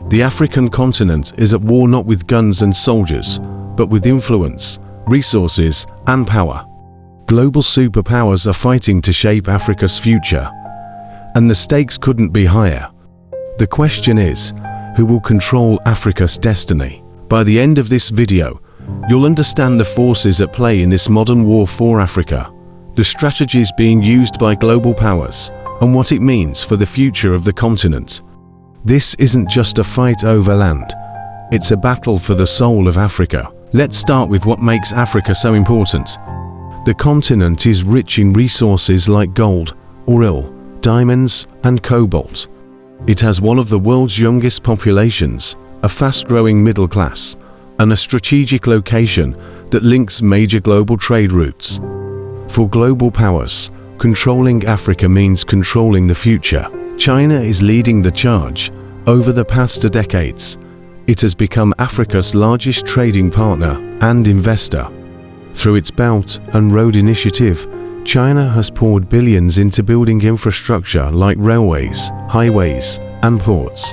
The African continent is at war not with guns and soldiers, but with influence, resources, and power. Global superpowers are fighting to shape Africa's future, and the stakes couldn't be higher. The question is, who will control Africa's destiny? By the end of this video, you'll understand the forces at play in this modern war for Africa, the strategies being used by global powers, and what it means for the future of the continent. This isn't just a fight over land, it's a battle for the soul of Africa. Let's start with what makes Africa so important. The continent is rich in resources like gold, oil, diamonds, and cobalt. It has one of the world's youngest populations, a fast-growing middle class, and a strategic location that links major global trade routes. For global powers, controlling Africa means controlling the future. China is leading the charge. Over the past decades, it has become Africa's largest trading partner and investor. Through its Belt and Road Initiative, China has poured billions into building infrastructure like railways, highways, and ports.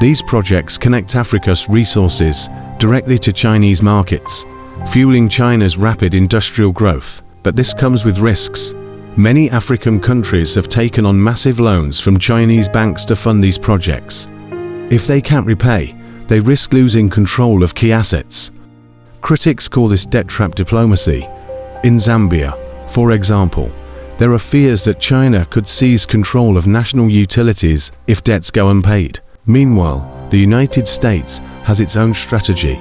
These projects connect Africa's resources directly to Chinese markets, fueling China's rapid industrial growth. But this comes with risks. Many African countries have taken on massive loans from Chinese banks to fund these projects. If they can't repay, they risk losing control of key assets. Critics call this debt trap diplomacy. In Zambia, for example, there are fears that China could seize control of national utilities if debts go unpaid. Meanwhile, the United States has its own strategy.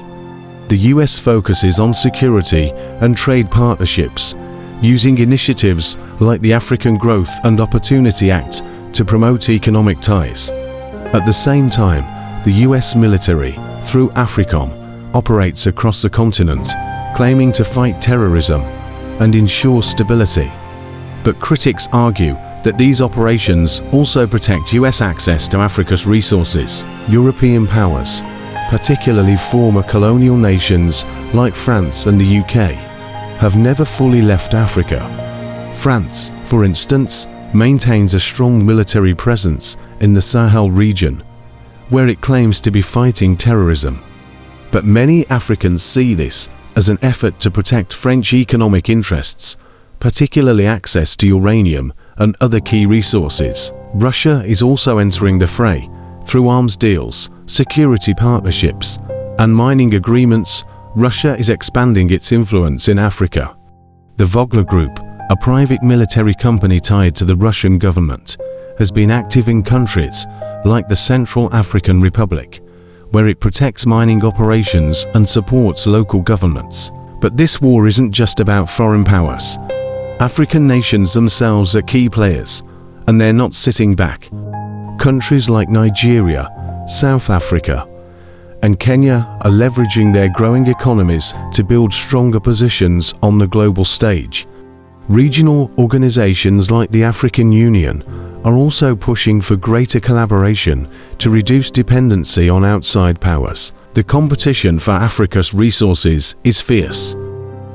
The US focuses on security and trade partnerships, using initiatives like the African Growth and Opportunity Act to promote economic ties. At the same time, the US military, through AFRICOM, operates across the continent, claiming to fight terrorism and ensure stability. But critics argue that these operations also protect US access to Africa's resources. European powers, particularly former colonial nations like France and the UK, have never fully left Africa. France, for instance, maintains a strong military presence in the Sahel region, where it claims to be fighting terrorism. But many Africans see this as an effort to protect French economic interests, particularly access to uranium and other key resources. Russia is also entering the fray through arms deals, security partnerships, and mining agreements. Russia is expanding its influence in Africa. The Wagner Group, a private military company tied to the Russian government, has been active in countries like the Central African Republic, where it protects mining operations and supports local governments. But this war isn't just about foreign powers. African nations themselves are key players, and they're not sitting back. Countries like Nigeria, South Africa, and Kenya are leveraging their growing economies to build stronger positions on the global stage. Regional organizations like the African Union are also pushing for greater collaboration to reduce dependency on outside powers. The competition for Africa's resources is fierce.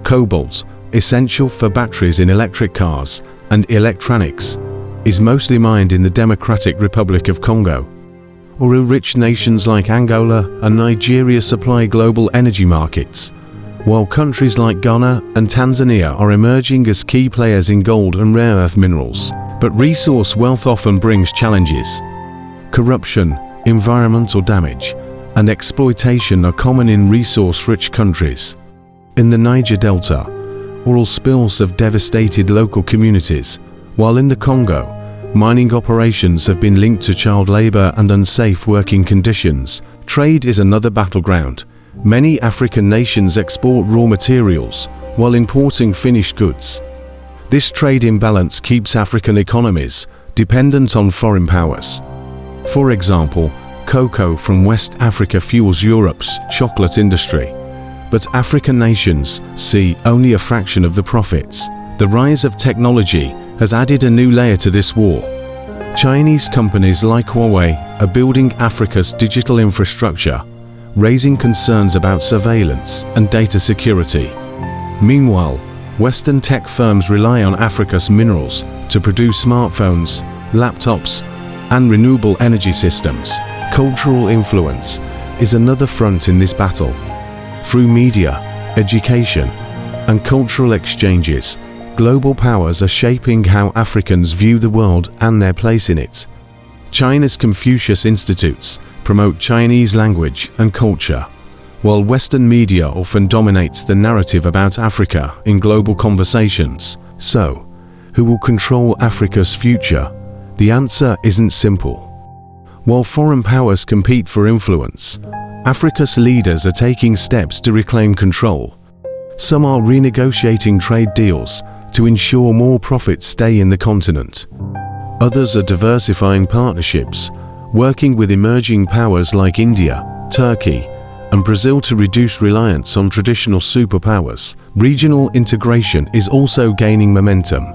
Cobalt, essential for batteries in electric cars and electronics, is mostly mined in the Democratic Republic of Congo. Oil-rich nations like Angola and Nigeria supply global energy markets, while countries like Ghana and Tanzania are emerging as key players in gold and rare earth minerals. But resource wealth often brings challenges. Corruption, environmental damage, and exploitation are common in resource-rich countries. In the Niger Delta, oil spills have devastated local communities, while in the Congo, mining operations have been linked to child labor and unsafe working conditions. Trade is another battleground. Many African nations export raw materials while importing finished goods. This trade imbalance keeps African economies dependent on foreign powers. For example, cocoa from West Africa fuels Europe's chocolate industry, but African nations see only a fraction of the profits. The rise of technology has added a new layer to this war. Chinese companies like Huawei are building Africa's digital infrastructure, raising concerns about surveillance and data security. Meanwhile, Western tech firms rely on Africa's minerals to produce smartphones, laptops, and renewable energy systems. Cultural influence is another front in this battle. Through media, education, and cultural exchanges, global powers are shaping how Africans view the world and their place in it. China's Confucius Institutes promote Chinese language and culture, while Western media often dominates the narrative about Africa in global conversations. So, who will control Africa's future? The answer isn't simple. While foreign powers compete for influence, Africa's leaders are taking steps to reclaim control. Some are renegotiating trade deals to ensure more profits stay in the continent. Others are diversifying partnerships, working with emerging powers like India, Turkey, and Brazil to reduce reliance on traditional superpowers. Regional integration is also gaining momentum.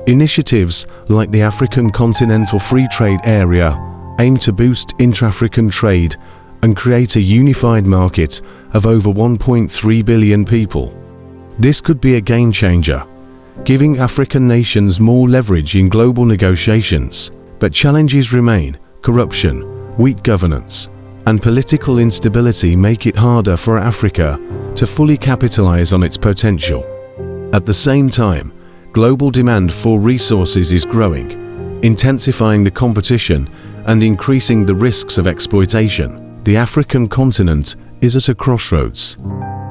Initiatives like the African Continental Free Trade Area aim to boost intra-African trade and create a unified market of over 1.3 billion people. This could be a game changer, giving African nations more leverage in global negotiations. But challenges remain. Corruption, weak governance, and political instability make it harder for Africa to fully capitalize on its potential. At the same time, global demand for resources is growing, intensifying the competition and increasing the risks of exploitation. The African continent is at a crossroads.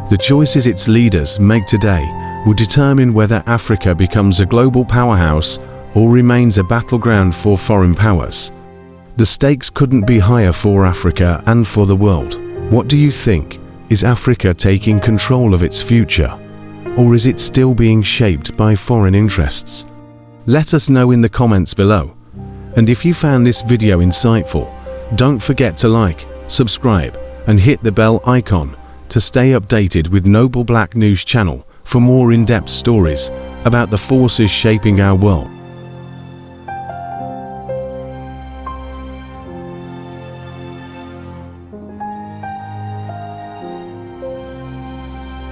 The choices its leaders make today will determine whether Africa becomes a global powerhouse or remains a battleground for foreign powers. The stakes couldn't be higher for Africa and for the world. What do you think? Is Africa taking control of its future? Or is it still being shaped by foreign interests? Let us know in the comments below. And if you found this video insightful, don't forget to like, subscribe, and hit the bell icon to stay updated with Noble Black News channel for more in-depth stories about the forces shaping our world.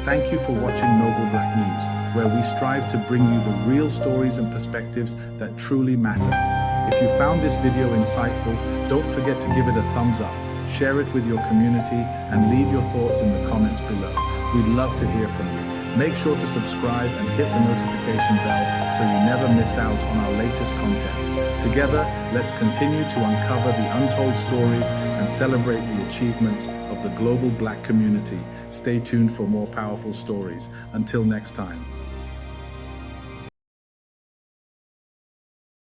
Thank you for watching Noble Black News, where we strive to bring you the real stories and perspectives that truly matter. If you found this video insightful, don't forget to give it a thumbs up, share it with your community, and leave your thoughts in the comments below. We'd love to hear from you. Make sure to subscribe and hit the notification bell so you never miss out on our latest content. Together, let's continue to uncover the untold stories and celebrate the achievements of the global Black community. Stay tuned for more powerful stories. Until next time.